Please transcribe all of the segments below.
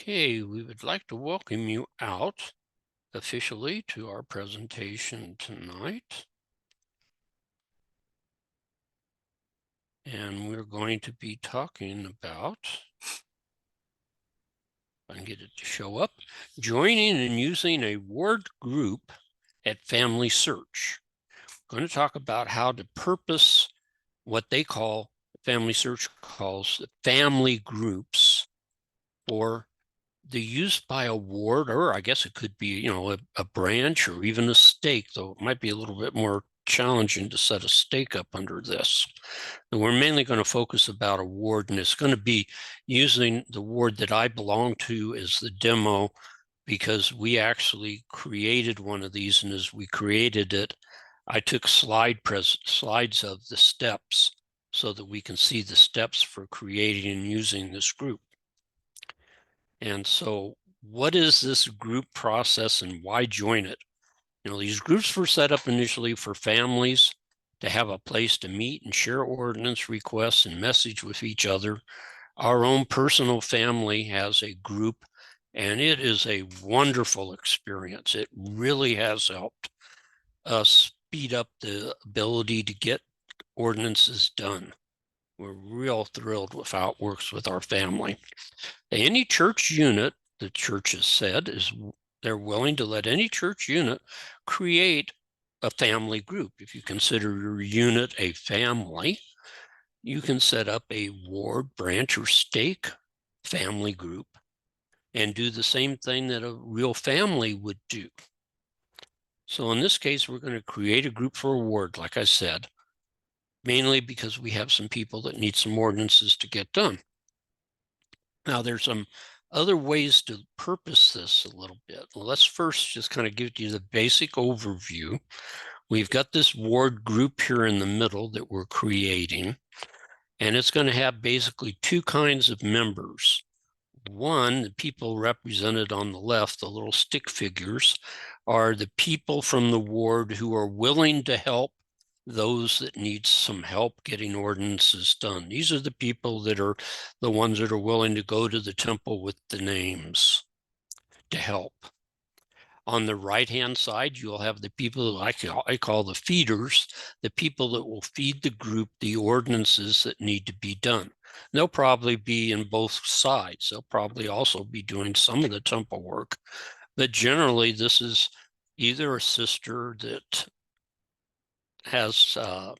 Okay, we would like to welcome you out officially to our presentation tonight. And we're going to be talking about, if I can get it to show up, joining and using a ward group at FamilySearch. I'm going to talk about how to purpose what they call, FamilySearch calls family groups for the use by a ward, or I guess it could be, a branch or even a stake, though it might be a little bit more challenging to set a stake up under this. And we're mainly going to focus about a ward, and it's going to be using the ward that I belong to as the demo, because we actually created one of these, and as we created it, I took slides of the steps so that we can see the steps for creating and using this group. And so what is this group process and why join it? These groups were set up initially for families to have a place to meet and share ordinance requests and message with each other. Our own personal family has a group, and it is a wonderful experience. It really has helped us speed up the ability to get ordinances done. We're real thrilled with how it works with our family. Any church unit, the church has said, is they're willing to let any church unit create a family group. If you consider your unit a family, you can set up a ward, branch, or stake family group and do the same thing that a real family would do. So in this case, we're going to create a group for a ward, like I said, mainly because we have some people that need some ordinances to get done. Now, there's some other ways to purpose this a little bit. Well, let's first just kind of give you the basic overview. We've got this ward group here in the middle that we're creating, and it's going to have basically two kinds of members. One, the people represented on the left, the little stick figures, are the people from the ward who are willing to help those that need some help getting ordinances done. These are the people that are the ones that are willing to go to the temple with the names to help. On the right-hand side, you'll have the people that I call the feeders, the people that will feed the group the ordinances that need to be done. They'll probably be in both sides. They'll probably also be doing some of the temple work. But generally, this is either a sister that has a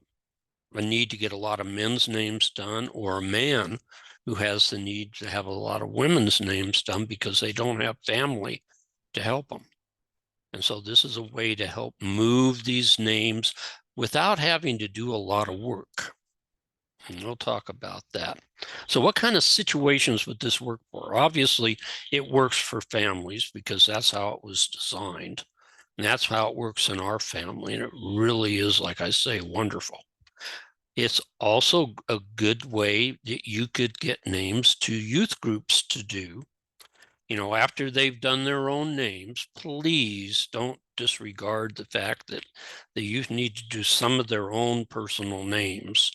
need to get a lot of men's names done, or a man who has the need to have a lot of women's names done because they don't have family to help them. And so this is a way to help move these names without having to do a lot of work. And we'll talk about that. So what kind of situations would this work for? Obviously, it works for families because that's how it was designed. And that's how it works in our family. And it really is, like I say, wonderful. It's also a good way that you could get names to youth groups to do. After they've done their own names, please don't disregard the fact that the youth need to do some of their own personal names.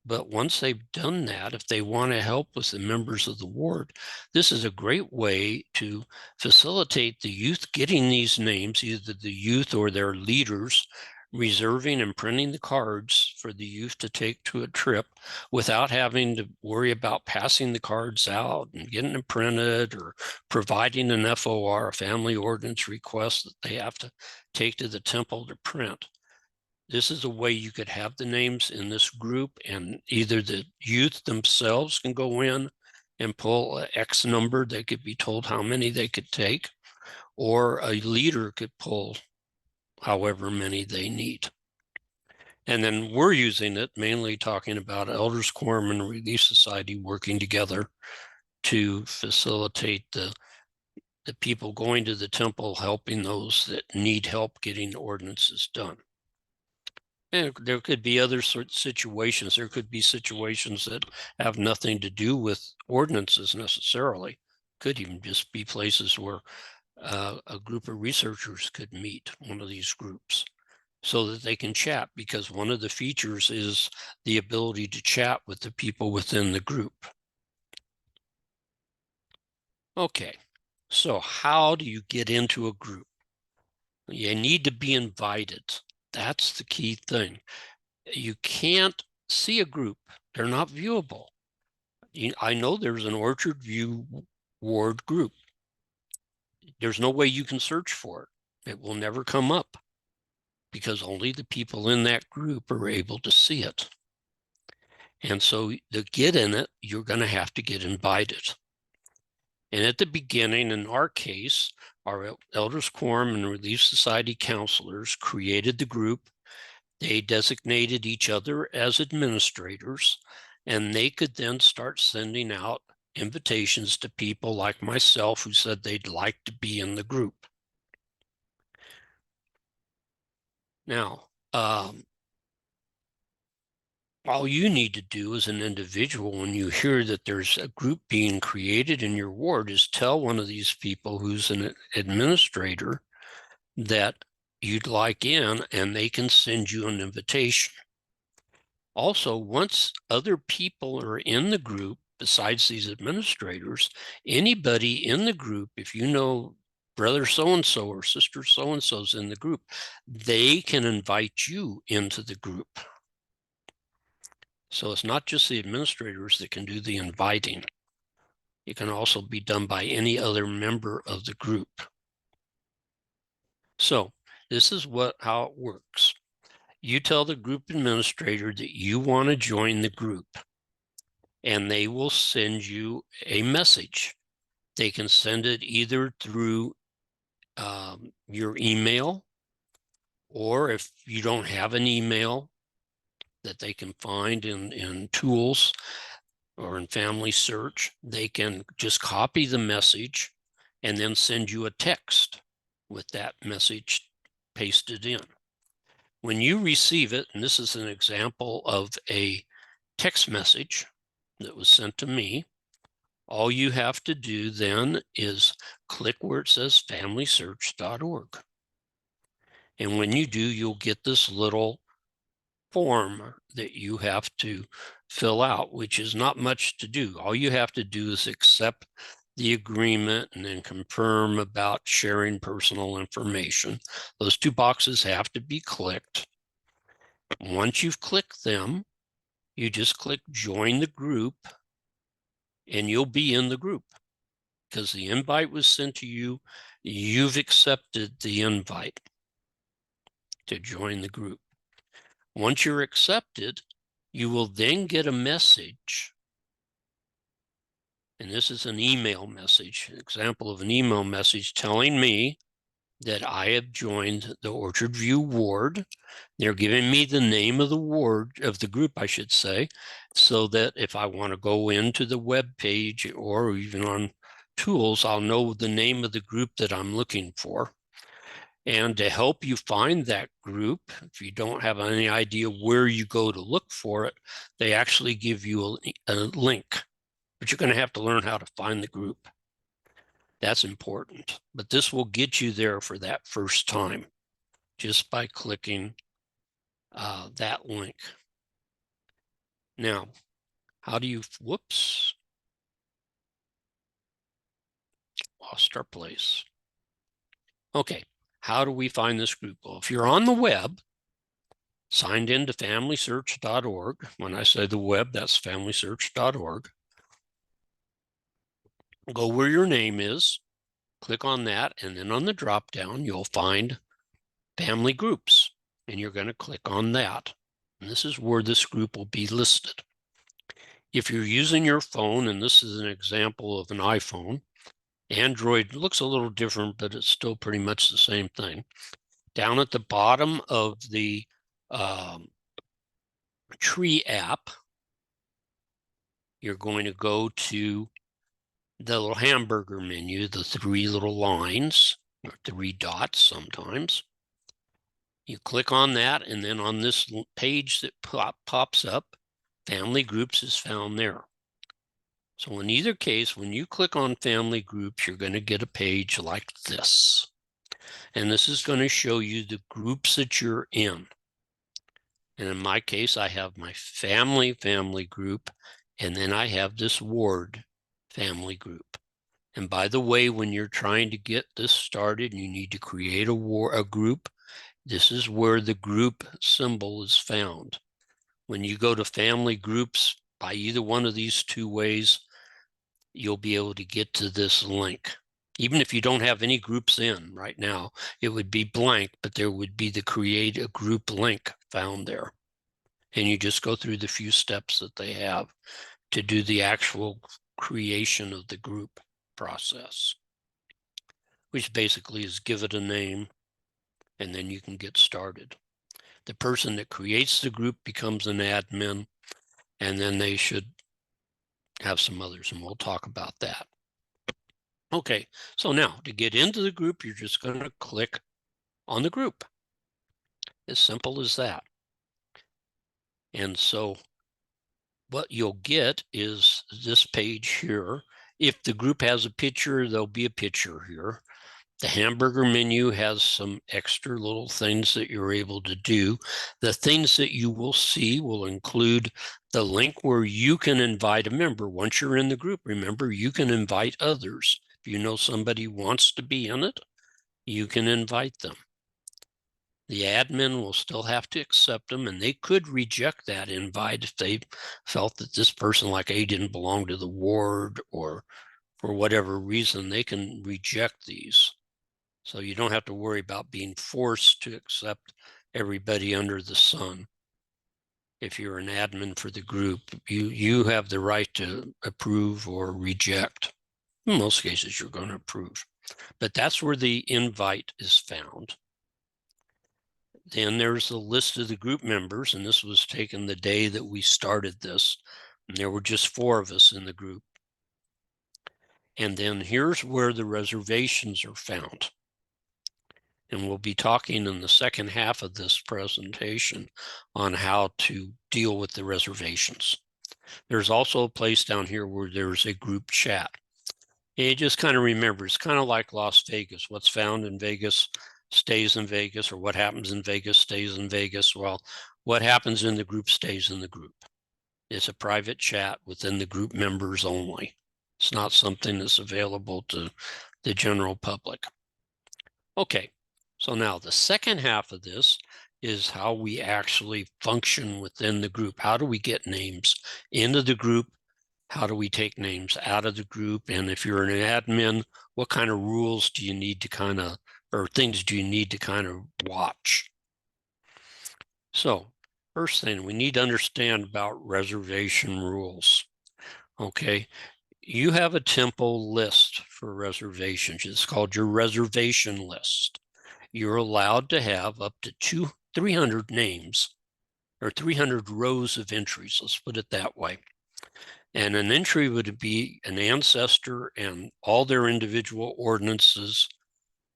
But once they've done that, if they want to help with the members of the ward, this is a great way to facilitate the youth getting these names, either the youth or their leaders, reserving and printing the cards for the youth to take to a trip without having to worry about passing the cards out and getting them printed or providing an FOR, a family ordinance request that they have to take to the temple to print. This is a way you could have the names in this group, and either the youth themselves can go in and pull an X number. They could be told how many they could take, or a leader could pull however many they need. And then we're using it mainly talking about Elders Quorum and Relief Society working together to facilitate the people going to the temple, helping those that need help getting ordinances done. And there could be other sorts of situations. There could be situations that have nothing to do with ordinances necessarily. Could even just be places where a group of researchers could meet, one of these groups, so that they can chat, because one of the features is the ability to chat with the people within the group. Okay, so how do you get into a group? You need to be invited. That's the key thing. You can't see a group. They're not viewable. I know there's an Orchard View Ward group. There's no way you can search for it. It will never come up because only the people in that group are able to see it. And so to get in it, you're going to have to get invited. And at the beginning, in our case, our Elders Quorum and Relief Society counselors created the group. They designated each other as administrators, and they could then start sending out invitations to people like myself who said they'd like to be in the group. Now, all you need to do as an individual when you hear that there's a group being created in your ward is tell one of these people who's an administrator that you'd like in, and they can send you an invitation. Also, once other people are in the group, besides these administrators, anybody in the group, if you know brother so-and-so or sister so-and-so's in the group, they can invite you into the group. So it's not just the administrators that can do the inviting. It can also be done by any other member of the group. So this is how it works. You tell the group administrator that you want to join the group, and they will send you a message. They can send it either through your email, or if you don't have an email that they can find in tools or in FamilySearch, they can just copy the message and then send you a text with that message pasted in. When you receive it, and this is an example of a text message that was sent to me, all you have to do then is click where it says FamilySearch.org. And when you do, you'll get this little form that you have to fill out, which is not much to do. All you have to do is accept the agreement and then confirm about sharing personal information. Those two boxes have to be clicked. Once you've clicked them, you just click join the group and you'll be in the group because the invite was sent to you. You've accepted the invite to join the group. Once you're accepted, you will then get a message. And this is an email message, an example of an email message telling me that I have joined the Orchard View Ward. They're giving me the name of the ward, of the group, I should say, so that if I want to go into the web page or even on tools, I'll know the name of the group that I'm looking for. And to help you find that group, if you don't have any idea where you go to look for it, they actually give you a link, but you're going to have to learn how to find the group. That's important, but this will get you there for that first time just by clicking that link. Now, how do you, whoops, lost our place. Okay, how do we find this group? Well, if you're on the web, signed into FamilySearch.org, when I say the web, that's FamilySearch.org. Go where your name is, click on that, and then on the drop down, you'll find family groups, and you're going to click on that. And this is where this group will be listed. If you're using your phone, and this is an example of an iPhone, Android looks a little different, but it's still pretty much the same thing. Down at the bottom of the Tree app, you're going to go to the little hamburger menu, the three little lines, or three dots sometimes. You click on that, and then on this page that pops up, family groups is found there. So in either case, when you click on family groups, you're going to get a page like this. And this is going to show you the groups that you're in. And in my case, I have my family group, and then I have this ward family group. And by the way, when you're trying to get this started, you need to create a group. This is where the group symbol is found. When you go to family groups by either one of these two ways, you'll be able to get to this link. Even if you don't have any groups in right now, it would be blank, but there would be the create a group link found there. And you just go through the few steps that they have to do the actual creation of the group process, which basically is give it a name, and then you can get started. The person that creates the group becomes an admin, and then they should have some others, and we'll talk about that. Okay, so now to get into the group, you're just going to click on the group. As simple as that. And so what you'll get is this page here. If the group has a picture, there'll be a picture here. The hamburger menu has some extra little things that you're able to do. The things that you will see will include the link where you can invite a member. Once you're in the group, remember, you can invite others. If you know somebody wants to be in it, you can invite them. The admin will still have to accept them, and they could reject that invite if they felt that this person, like A, didn't belong to the ward, or for whatever reason, they can reject these. So you don't have to worry about being forced to accept everybody under the sun. If you're an admin for the group, you have the right to approve or reject. In most cases, you're going to approve. But that's where the invite is found. Then there's the list of the group members, and this was taken the day that we started this. And there were just 4 of us in the group. And then here's where the reservations are found. And we'll be talking in the second half of this presentation on how to deal with the reservations. There's also a place down here where there's a group chat. And you just kind of remember, it's kind of like Las Vegas. What's found in Vegas stays in Vegas, or what happens in Vegas stays in Vegas. Well, what happens in the group stays in the group. It's a private chat within the group members only. It's not something that's available to the general public. Okay, so now the second half of this is how we actually function within the group. How do we get names into the group? How do we take names out of the group? And if you're an admin, what kind of rules do you need to or things do you need to watch? So first thing, we need to understand about reservation rules. Okay, you have a temple list for reservations. It's called your reservation list. You're allowed to have up to 300 names, or 300 rows of entries. Let's put it that way. And an entry would be an ancestor and all their individual ordinances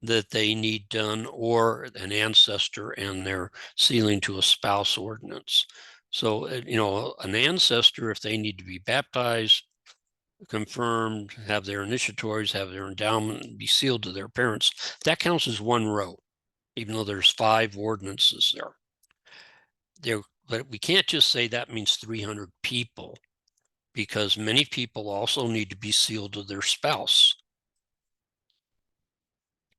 that they need done, or an ancestor and their sealing to a spouse ordinance. So, an ancestor, if they need to be baptized, confirmed, have their initiatories, have their endowment, be sealed to their parents, that counts as 1 row, even though there's 5 ordinances there. But we can't just say that means 300 people, because many people also need to be sealed to their spouse.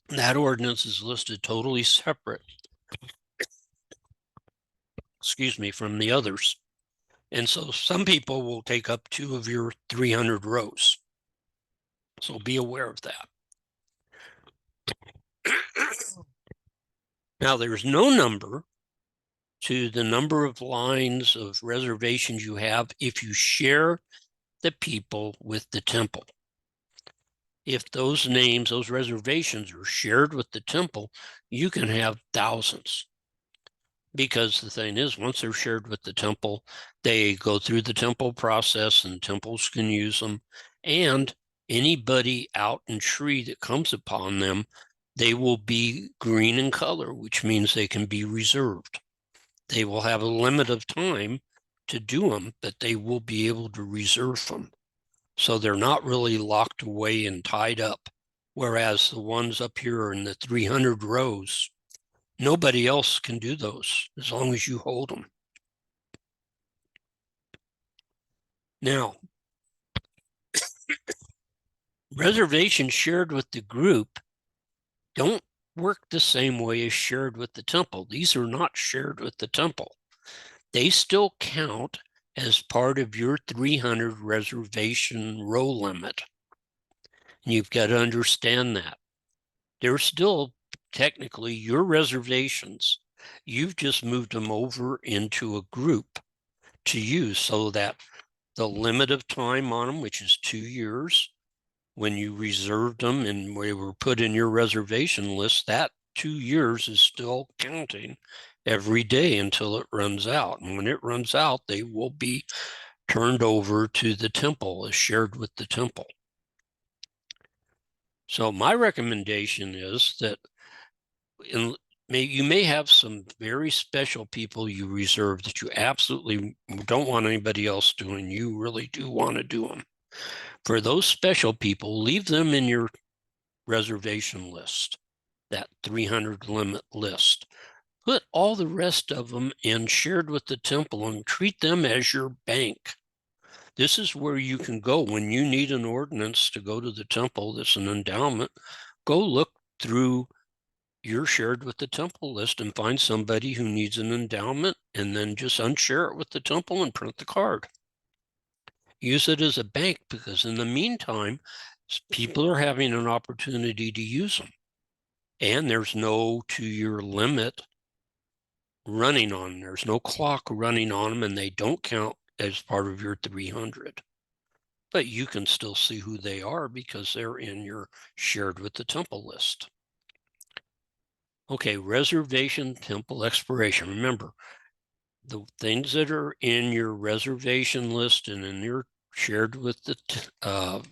That ordinance is listed totally separate, from the others. And so some people will take up 2 of your 300 rows. So be aware of that. Now, there's no number to the number of lines of reservations you have if you share the people with the temple. If those names, those reservations are shared with the temple, you can have thousands. Because the thing is, once they're shared with the temple, they go through the temple process and temples can use them. And anybody out in tree that comes upon them, they will be green in color, which means they can be reserved. They will have a limit of time to do them, but they will be able to reserve them. So they're not really locked away and tied up. Whereas the ones up here in the 300 rows, nobody else can do those as long as you hold them. Now, Reservations shared with the group don't work the same way as shared with the temple. These are not shared with the temple. They still count as part of your 300 reservation row limit. And you've got to understand that. They're still technically your reservations. You've just moved them over into a group to use so that the limit of time on them, which is 2 years, when you reserved them and they were put in your reservation list, that 2 years is still counting every day until it runs out. And when it runs out, they will be turned over to the temple, as shared with the temple. So my recommendation is that you may have some very special people you reserve that you absolutely don't want anybody else doing. You really do want to do them. For those special people, leave them in your reservation list, that 300 limit list. Put all the rest of them in shared with the temple and treat them as your bank. This is where you can go when you need an ordinance to go to the temple that's an endowment. Go look through your shared with the temple list and find somebody who needs an endowment, and then just unshare it with the temple and print the card. Use it as a bank, because in the meantime, people are having an opportunity to use them. And there's no 2-year limit running on them. There's no clock running on them, and they don't count as part of your 300. But you can still see who they are because they're in your shared with the temple list. Okay, reservation temple expiration. Remember, the things that are in your reservation list and in your shared with the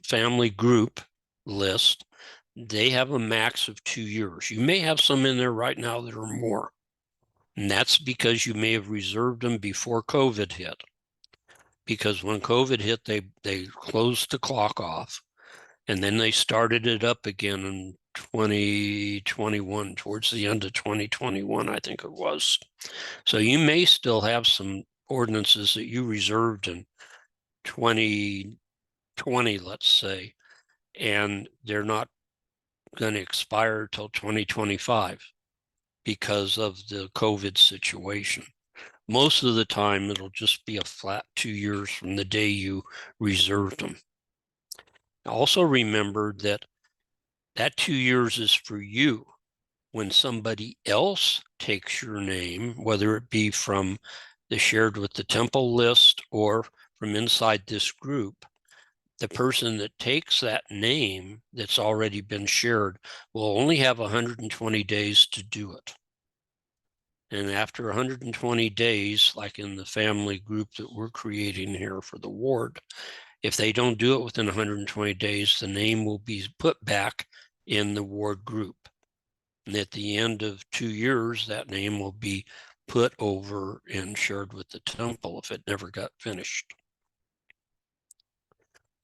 family group list, they have a max of 2 years. You may have some in there right now that are more. And that's because you may have reserved them before COVID hit. Because when COVID hit, they closed the clock off. And then they started it up again in 2021, towards the end of 2021, I think it was. So you may still have some ordinances that you reserved in 2020, let's say, and they're not going to expire till 2025 because of the COVID situation. Most of the time, it'll just be a flat 2 years from the day you reserved them. Also remember that 2 years is for you. When somebody else takes your name, whether it be from the shared with the temple list or from inside this group, the person that takes that name that's already been shared will only have 120 days to do it. And after 120 days, like in the family group that we're creating here for the ward, if they don't do it within 120 days, the name will be put back in the ward group. And at the end of 2 years, that name will be put over and shared with the temple if it never got finished.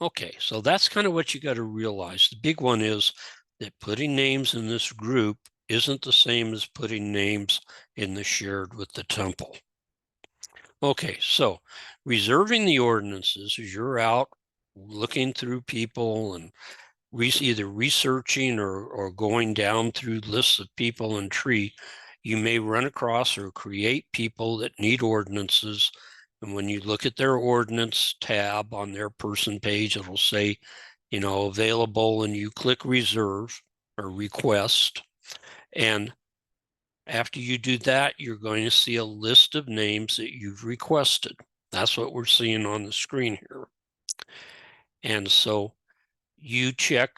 Okay, so that's kind of what you got to realize. The big one is that putting names in this group isn't the same as putting names in the shared with the temple. Okay, so reserving the ordinances as you're out looking through people and either researching or going down through lists of people in tree, you may run across or create people that need ordinances. And when you look at their ordinance tab on their person page, it'll say, available, and you click reserve or request. And after you do that, you're going to see a list of names that you've requested. That's what we're seeing on the screen here. And so you check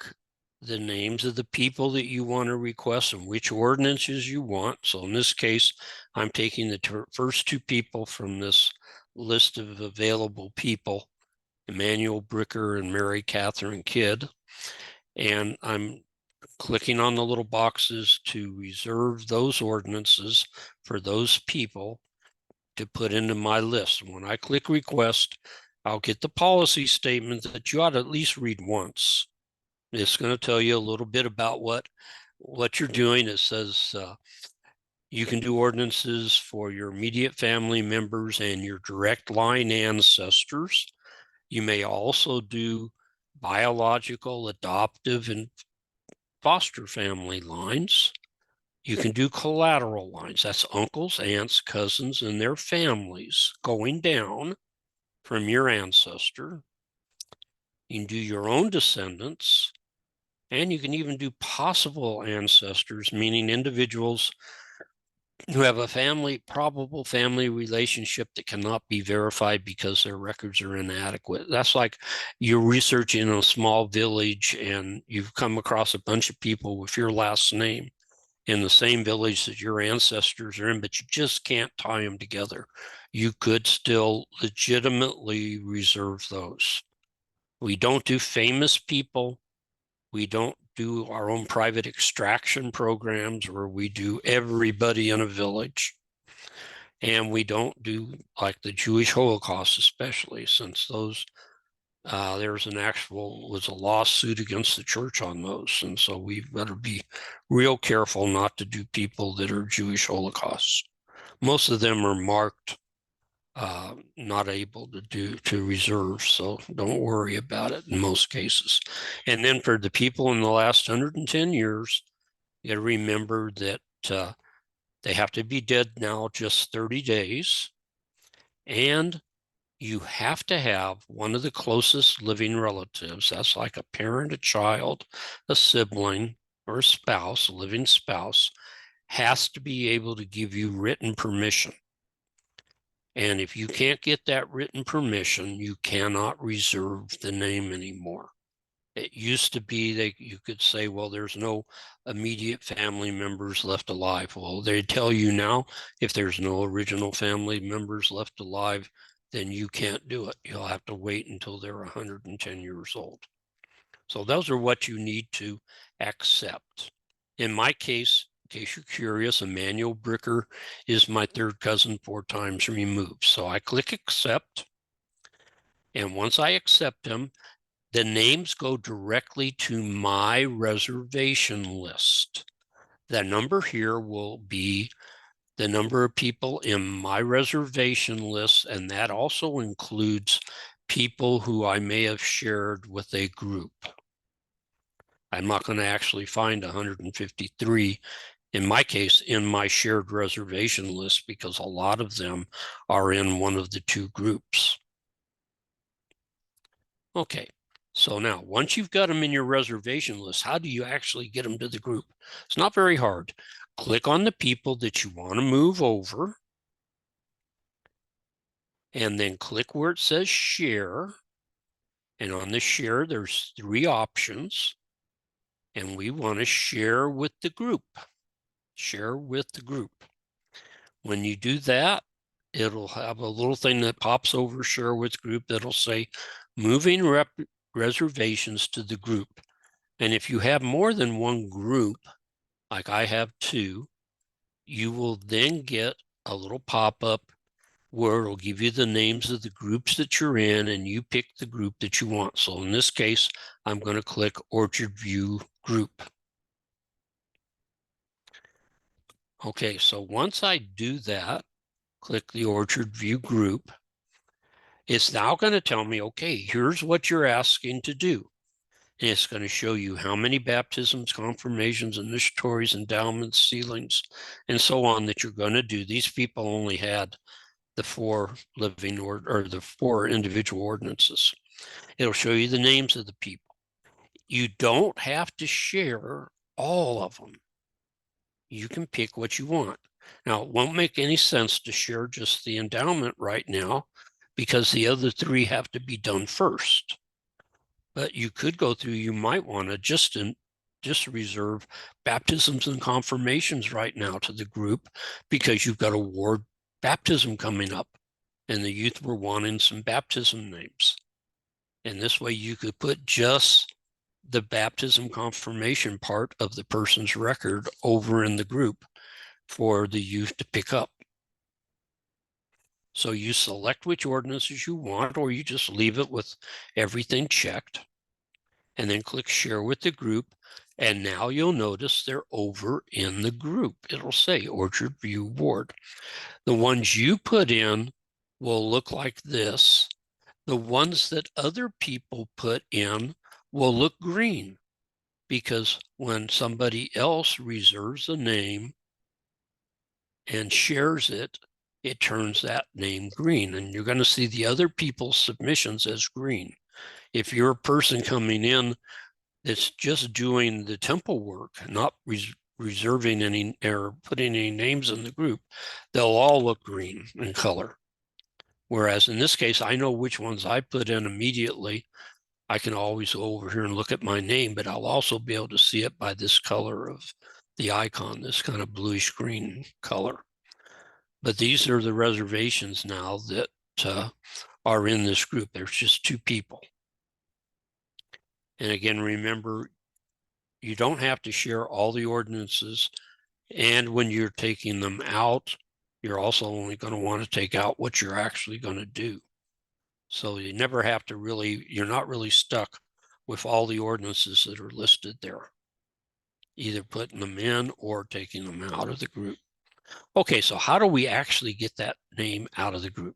the names of the people that you want to request and which ordinances you want. So in this case, I'm taking the first 2 people from this list of available people, Emmanuel Bricker and Mary Catherine Kidd. And I'm clicking on the little boxes to reserve those ordinances for those people to put into my list. And when I click request, I'll get the policy statement that you ought to at least read once. It's going to tell you a little bit about what you're doing. It says you can do ordinances for your immediate family members and your direct line ancestors. You may also do biological, adoptive, and foster family lines. You can do collateral lines. That's uncles, aunts, cousins, and their families going down from your ancestor. You can do your own descendants, and you can even do possible ancestors, meaning individuals who have a probable family relationship that cannot be verified because their records are inadequate. That's like you're researching a small village and you've come across a bunch of people with your last name in the same village that your ancestors are in, but you just can't tie them together. You could still legitimately reserve those. We don't do famous people. We don't do our own private extraction programs where we do everybody in a village. And we don't do like the Jewish Holocaust, especially since those, was a lawsuit against the church on those. And so we better be real careful not to do people that are Jewish Holocausts. Most of them are marked not able to reserve, so don't worry about it in most cases. And then for the people in the last 110 years, you got to remember that they have to be dead now just 30 days, and you have to have one of the closest living relatives. That's like a parent, a child, a sibling, or a spouse, a living spouse, has to be able to give you written permission. And if you can't get that written permission, you cannot reserve the name anymore. It used to be that you could say, well, there's no immediate family members left alive. Well, they tell you now, if there's no original family members left alive, then you can't do it. You'll have to wait until they're 110 years old. So those are what you need to accept. In my case, in case you're curious, Emmanuel Bricker is my third cousin 4 times removed. So I click accept. And once I accept him, the names go directly to my reservation list. The number here will be the number of people in my reservation list, and that also includes people who I may have shared with a group. I'm not going to actually find 153, in my case, in my shared reservation list, because a lot of them are in one of the 2 groups. Okay, so now once you've got them in your reservation list, how do you actually get them to the group? It's not very hard. Click on the people that you want to move over, and then click where it says share. And on the share, there's 3 options. And we want to share with the group. Share with the group. When you do that, it'll have a little thing that pops over share with group that'll say moving reservations to the group. And if you have more than 1 group, like I have 2, you will then get a little pop-up where it'll give you the names of the groups that you're in, and you pick the group that you want. So in this case, I'm going to click Orchard View Group. Okay, so once I do that, click the Orchard View Group, it's now going to tell me, okay, here's what you're asking to do. And it's going to show you how many baptisms, confirmations, initiatories, endowments, sealings, and so on that you're going to do. These people only had the 4 living or the 4 individual ordinances. It'll show you the names of the people. You don't have to share all of them. You can pick what you want. Now, it won't make any sense to share just the endowment right now because the other 3 have to be done first. But you could go through, you might want to just reserve baptisms and confirmations right now to the group because you've got a ward baptism coming up and the youth were wanting some baptism names. And this way you could put just the baptism confirmation part of the person's record over in the group for the youth to pick up. So you select which ordinances you want, or you just leave it with everything checked, and then click share with the group. And now you'll notice they're over in the group. It'll say Orchard View Ward. The ones you put in will look like this. The ones that other people put in will look green, because when somebody else reserves a name and shares it, it turns that name green, and you're going to see the other people's submissions as green. If you're a person coming in that's just doing the temple work, not reserving any or putting any names in the group, they'll all look green in color. Whereas in this case, I know which ones I put in immediately. I can always go over here and look at my name, but I'll also be able to see it by this color of the icon, this kind of bluish green color. But these are the reservations now that are in this group. There's just 2 people. And again, remember, you don't have to share all the ordinances. And when you're taking them out, you're also only going to want to take out what you're actually going to do. So you never have to really, you're not really stuck with all the ordinances that are listed there, either putting them in or taking them out of the group. Okay, so how do we actually get that name out of the group?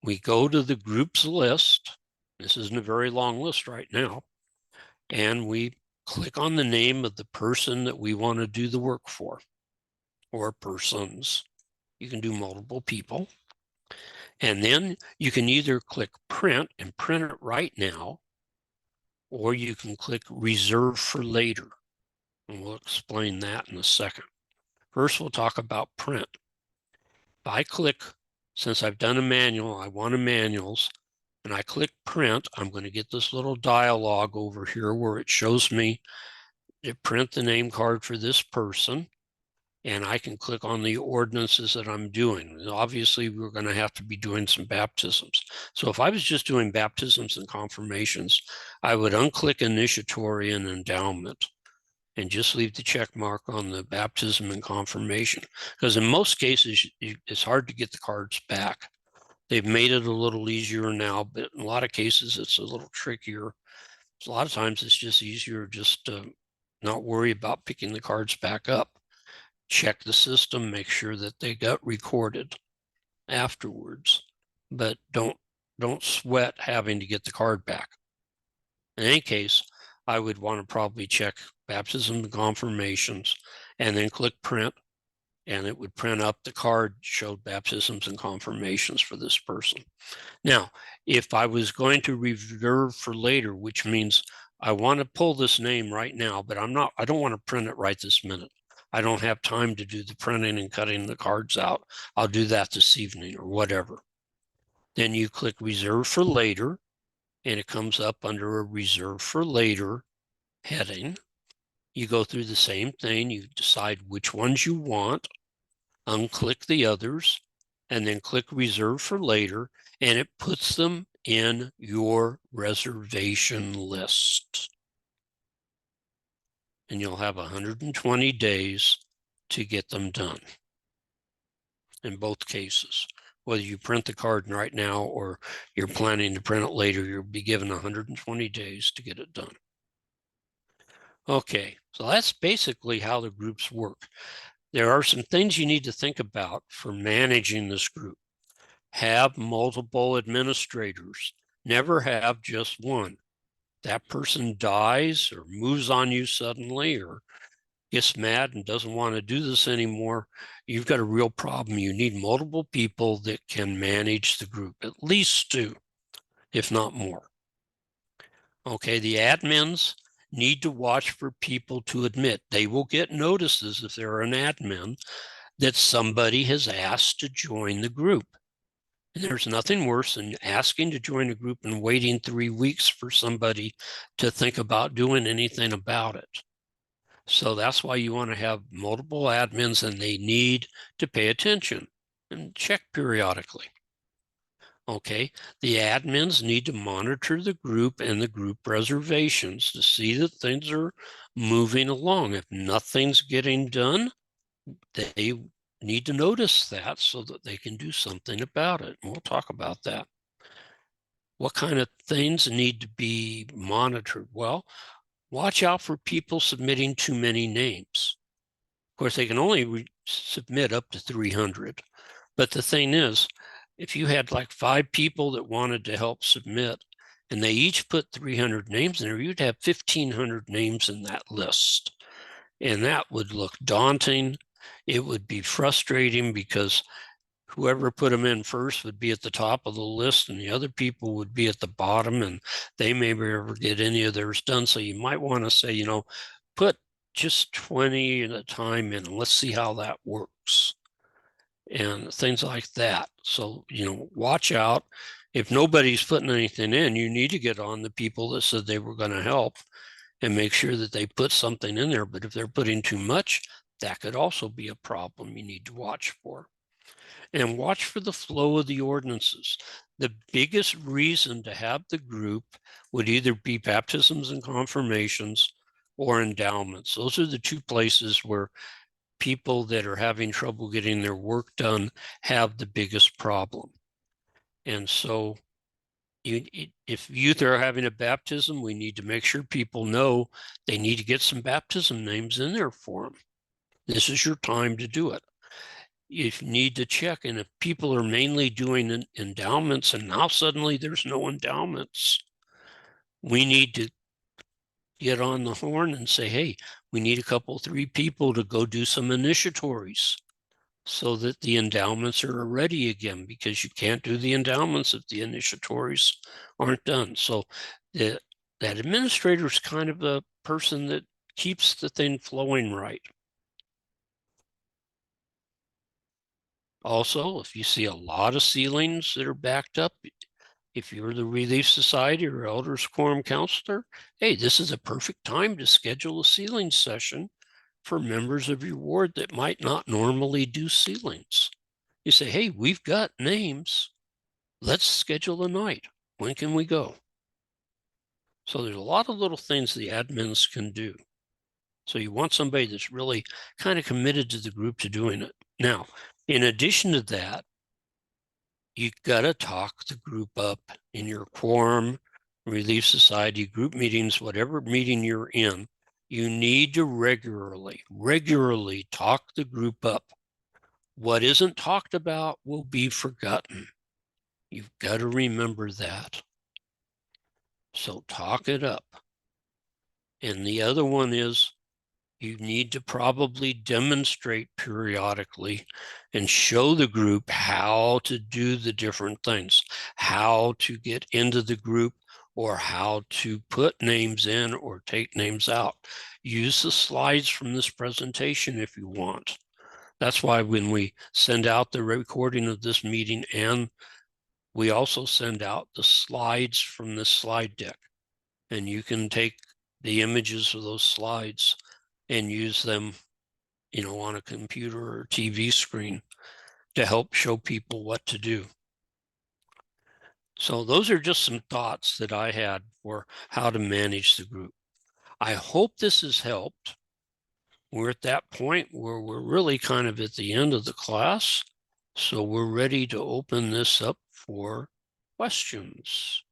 We go to the groups list. This isn't a very long list right now. And we click on the name of the person that we want to do the work for, or persons. You can do multiple people. And then you can either click print and print it right now, or you can click reserve for later. And we'll explain that in a second. First, we'll talk about print. If I click, since I've done a manual, I want a manuals, and I click print, I'm going to get this little dialog over here where it shows me to print the name card for this person. And I can click on the ordinances that I'm doing. Obviously, we're going to have to be doing some baptisms. So if I was just doing baptisms and confirmations, I would unclick initiatory and endowment and just leave the check mark on the baptism and confirmation. Because in most cases, it's hard to get the cards back. They've made it a little easier now, but in a lot of cases, it's a little trickier. So a lot of times it's just easier just to not worry about picking the cards back up. Check the system, make sure that they got recorded afterwards, but don't sweat having to get the card back. In any case, I would want to probably check baptism and confirmations and then click print, and it would print up the card showed baptisms and confirmations for this person. Now, if I was going to reserve for later, which means I want to pull this name right now, but I don't want to print it right this minute. I don't have time to do the printing and cutting the cards out. I'll do that this evening or whatever. Then you click reserve for later, and it comes up under a reserve for later heading. You go through the same thing. You decide which ones you want, unclick the others, and then click reserve for later, and it puts them in your reservation list. And you'll have 120 days to get them done in both cases. Whether you print the card right now or you're planning to print it later, you'll be given 120 days to get it done. Okay, so that's basically how the groups work. There are some things you need to think about for managing this group. Have multiple administrators. Never have just one. That person dies or moves on you suddenly or gets mad and doesn't want to do this anymore, you've got a real problem. You need multiple people that can manage the group, at least 2, if not more. Okay, the admins need to watch for people to admit. They will get notices if they're an admin that somebody has asked to join the group. And there's nothing worse than asking to join a group and waiting 3 weeks for somebody to think about doing anything about it. So that's why you want to have multiple admins, and they need to pay attention and check periodically. Okay, the admins need to monitor the group and the group reservations to see that things are moving along. If nothing's getting done, they need to notice that so that they can do something about it. And we'll talk about that. What kind of things need to be monitored? Well, watch out for people submitting too many names. Of course, they can only submit up to 300. But the thing is, if you had like 5 people that wanted to help submit and they each put 300 names in there, you'd have 1,500 names in that list. And that would look daunting. It would be frustrating because whoever put them in first would be at the top of the list and the other people would be at the bottom, and they may never get any of theirs done. So you might want to say, put just 20 at a time in and let's see how that works and things like that. So, watch out. If nobody's putting anything in, you need to get on the people that said they were going to help and make sure that they put something in there. But if they're putting too much, that could also be a problem you need to watch for. And watch for the flow of the ordinances. The biggest reason to have the group would either be baptisms and confirmations or endowments. Those are the two places where people that are having trouble getting their work done have the biggest problem. And so if youth are having a baptism, we need to make sure people know they need to get some baptism names in there for them. This is your time to do it. You need to check, and if people are mainly doing endowments and now suddenly there's no endowments, we need to get on the horn and say, hey, we need a couple, 3 people to go do some initiatories so that the endowments are ready again, because you can't do the endowments if the initiatories aren't done. So that administrator is kind of a person that keeps the thing flowing right. Also, if you see a lot of sealings that are backed up, if you're the Relief Society or Elders Quorum Counselor, hey, this is a perfect time to schedule a sealing session for members of your ward that might not normally do sealings. You say, hey, we've got names. Let's schedule a night. When can we go? So there's a lot of little things the admins can do. So you want somebody that's really kind of committed to the group to doing it. Now, in addition to that, you got to talk the group up in your quorum, Relief Society, group meetings, whatever meeting you're in. You need to regularly talk the group up. What isn't talked about will be forgotten. You've got to remember that. So talk it up. And the other one is you need to probably demonstrate periodically and show the group how to do the different things, how to get into the group or how to put names in or take names out. Use the slides from this presentation if you want. That's why when we send out the recording of this meeting, and we also send out the slides from this slide deck, and you can take the images of those slides and use them, on a computer or TV screen to help show people what to do. So those are just some thoughts that I had for how to manage the group. I hope this has helped. We're at that point where we're really kind of at the end of the class. So we're ready to open this up for questions.